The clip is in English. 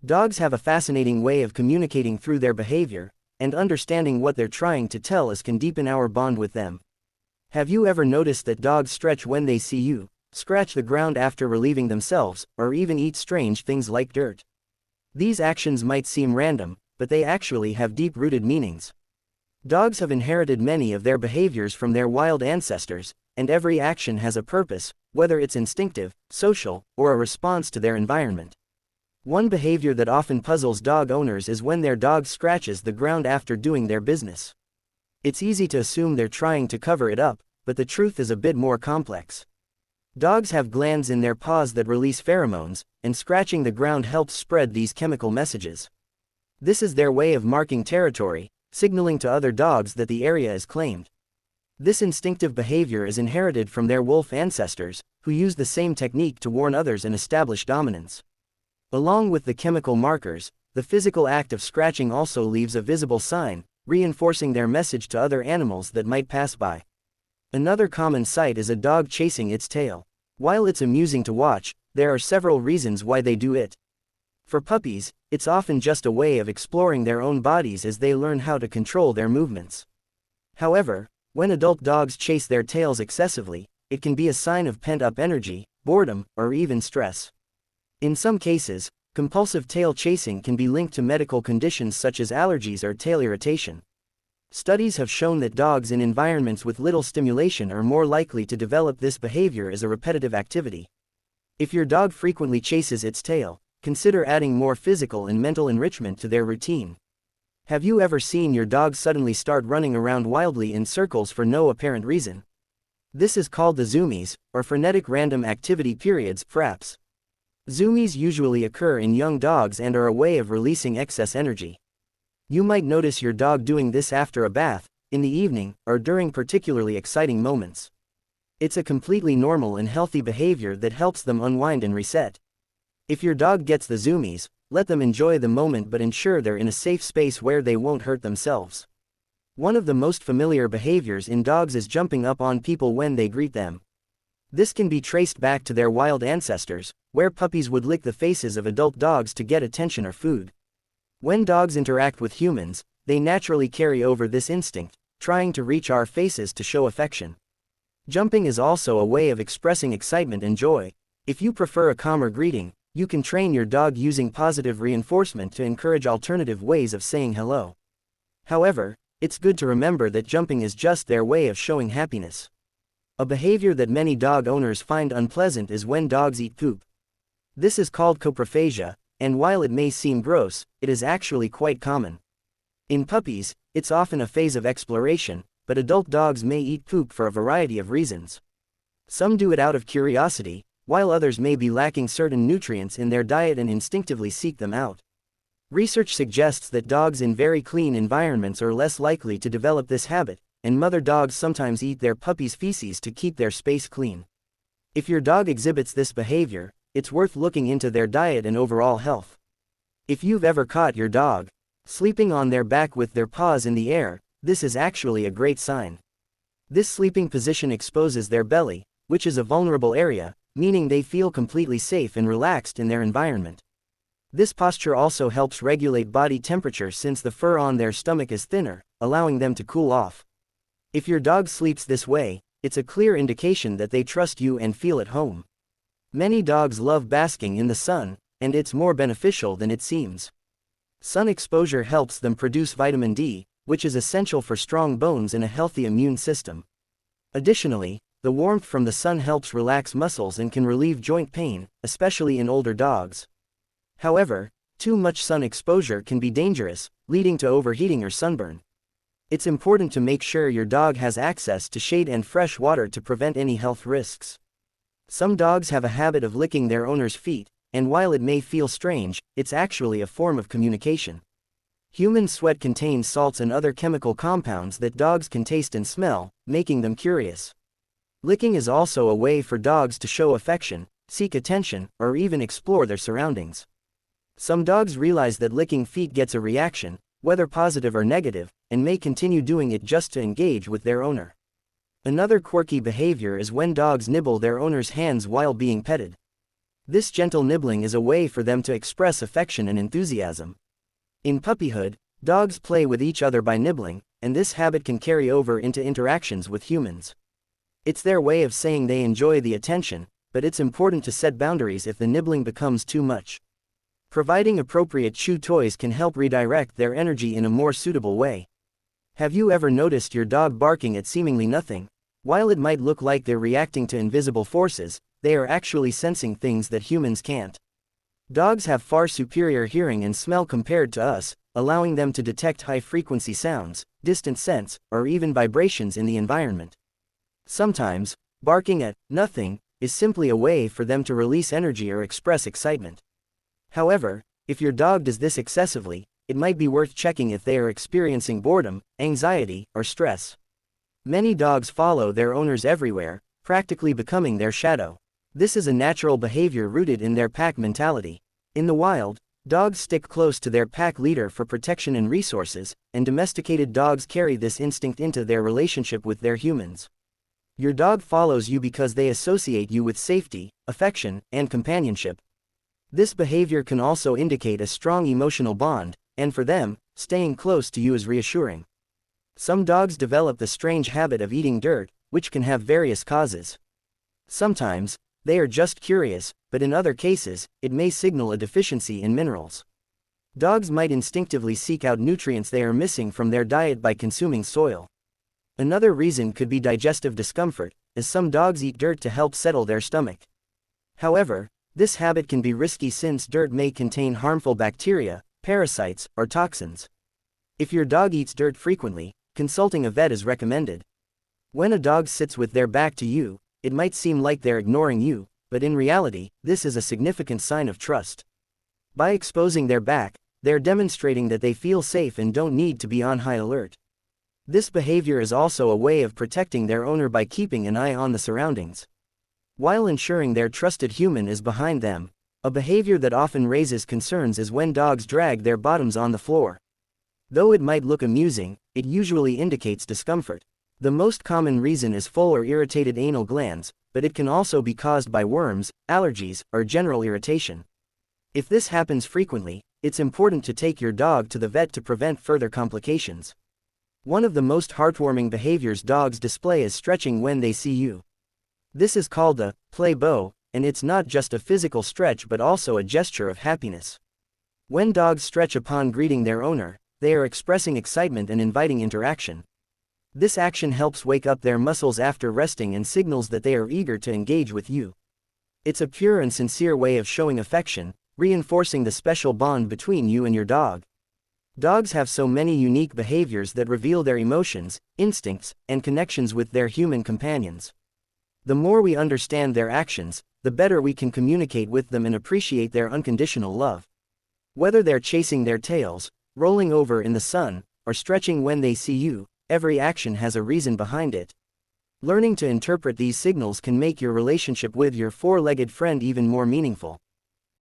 Dogs have a fascinating way of communicating through their behavior, and understanding what they're trying to tell us can deepen our bond with them. Have you ever noticed that dogs stretch when they see you, scratch the ground after relieving themselves, or even eat strange things like dirt? These actions might seem random, but they actually have deep-rooted meanings. Dogs have inherited many of their behaviors from their wild ancestors, and every action has a purpose, whether it's instinctive, social, or a response to their environment. One behavior that often puzzles dog owners is when their dog scratches the ground after doing their business. It's easy to assume they're trying to cover it up, but the truth is a bit more complex. Dogs have glands in their paws that release pheromones, and scratching the ground helps spread these chemical messages. This is their way of marking territory, signaling to other dogs that the area is claimed. This instinctive behavior is inherited from their wolf ancestors, who used the same technique to warn others and establish dominance. Along with the chemical markers, the physical act of scratching also leaves a visible sign, reinforcing their message to other animals that might pass by. Another common sight is a dog chasing its tail. While it's amusing to watch, there are several reasons why they do it. For puppies, it's often just a way of exploring their own bodies as they learn how to control their movements. However, when adult dogs chase their tails excessively, it can be a sign of pent-up energy, boredom, or even stress. In some cases, compulsive tail chasing can be linked to medical conditions such as allergies or tail irritation. Studies have shown that dogs in environments with little stimulation are more likely to develop this behavior as a repetitive activity. If your dog frequently chases its tail, consider adding more physical and mental enrichment to their routine. Have you ever seen your dog suddenly start running around wildly in circles for no apparent reason? This is called the zoomies, or frenetic random activity periods, FRAPs. Zoomies usually occur in young dogs and are a way of releasing excess energy. You might notice your dog doing this after a bath, in the evening, or during particularly exciting moments. It's a completely normal and healthy behavior that helps them unwind and reset. If your dog gets the zoomies, let them enjoy the moment but ensure they're in a safe space where they won't hurt themselves. One of the most familiar behaviors in dogs is jumping up on people when they greet them. This can be traced back to their wild ancestors, where puppies would lick the faces of adult dogs to get attention or food. When dogs interact with humans, they naturally carry over this instinct, trying to reach our faces to show affection. Jumping is also a way of expressing excitement and joy. If you prefer a calmer greeting, you can train your dog using positive reinforcement to encourage alternative ways of saying hello. However, it's good to remember that jumping is just their way of showing happiness. A behavior that many dog owners find unpleasant is when dogs eat poop. This is called coprophagia, and while it may seem gross, it is actually quite common. In puppies, it's often a phase of exploration, but adult dogs may eat poop for a variety of reasons. Some do it out of curiosity, while others may be lacking certain nutrients in their diet and instinctively seek them out. Research suggests that dogs in very clean environments are less likely to develop this habit, and mother dogs sometimes eat their puppies' feces to keep their space clean. If your dog exhibits this behavior, it's worth looking into their diet and overall health. If you've ever caught your dog sleeping on their back with their paws in the air, this is actually a great sign. This sleeping position exposes their belly, which is a vulnerable area, meaning they feel completely safe and relaxed in their environment. This posture also helps regulate body temperature since the fur on their stomach is thinner, allowing them to cool off. If your dog sleeps this way, it's a clear indication that they trust you and feel at home. Many dogs love basking in the sun, and it's more beneficial than it seems. Sun exposure helps them produce vitamin D, which is essential for strong bones and a healthy immune system. Additionally, the warmth from the sun helps relax muscles and can relieve joint pain, especially in older dogs. However, too much sun exposure can be dangerous, leading to overheating or sunburn. It's important to make sure your dog has access to shade and fresh water to prevent any health risks. Some dogs have a habit of licking their owner's feet, and while it may feel strange, it's actually a form of communication. Human sweat contains salts and other chemical compounds that dogs can taste and smell, making them curious. Licking is also a way for dogs to show affection, seek attention, or even explore their surroundings. Some dogs realize that licking feet gets a reaction, whether positive or negative, and may continue doing it just to engage with their owner. Another quirky behavior is when dogs nibble their owner's hands while being petted. This gentle nibbling is a way for them to express affection and enthusiasm. In puppyhood, dogs play with each other by nibbling, and this habit can carry over into interactions with humans. It's their way of saying they enjoy the attention, but it's important to set boundaries if the nibbling becomes too much. Providing appropriate chew toys can help redirect their energy in a more suitable way. Have you ever noticed your dog barking at seemingly nothing? While it might look like they're reacting to invisible forces, they are actually sensing things that humans can't. Dogs have far superior hearing and smell compared to us, allowing them to detect high-frequency sounds, distant scents, or even vibrations in the environment. Sometimes, barking at nothing is simply a way for them to release energy or express excitement. However, if your dog does this excessively, it might be worth checking if they are experiencing boredom, anxiety, or stress. Many dogs follow their owners everywhere, practically becoming their shadow. This is a natural behavior rooted in their pack mentality. In the wild, dogs stick close to their pack leader for protection and resources, and domesticated dogs carry this instinct into their relationship with their humans. Your dog follows you because they associate you with safety, affection, and companionship. This behavior can also indicate a strong emotional bond, and for them, staying close to you is reassuring. Some dogs develop the strange habit of eating dirt, which can have various causes. Sometimes, they are just curious, but in other cases, it may signal a deficiency in minerals. Dogs might instinctively seek out nutrients they are missing from their diet by consuming soil. Another reason could be digestive discomfort, as some dogs eat dirt to help settle their stomach. However, this habit can be risky since dirt may contain harmful bacteria, parasites, or toxins. If your dog eats dirt frequently, consulting a vet is recommended. When a dog sits with their back to you, it might seem like they're ignoring you, but in reality, this is a significant sign of trust. By exposing their back, they're demonstrating that they feel safe and don't need to be on high alert. This behavior is also a way of protecting their owner by keeping an eye on the surroundings, while ensuring their trusted human is behind them. A behavior that often raises concerns is when dogs drag their bottoms on the floor. Though it might look amusing, it usually indicates discomfort. The most common reason is full or irritated anal glands, but it can also be caused by worms, allergies, or general irritation. If this happens frequently, it's important to take your dog to the vet to prevent further complications. One of the most heartwarming behaviors dogs display is stretching when they see you. This is called a play bow, and it's not just a physical stretch but also a gesture of happiness. When dogs stretch upon greeting their owner, they are expressing excitement and inviting interaction. This action helps wake up their muscles after resting and signals that they are eager to engage with you. It's a pure and sincere way of showing affection, reinforcing the special bond between you and your dog. Dogs have so many unique behaviors that reveal their emotions, instincts, and connections with their human companions. The more we understand their actions, the better we can communicate with them and appreciate their unconditional love. Whether they're chasing their tails, rolling over in the sun, or stretching when they see you, every action has a reason behind it. Learning to interpret these signals can make your relationship with your four-legged friend even more meaningful.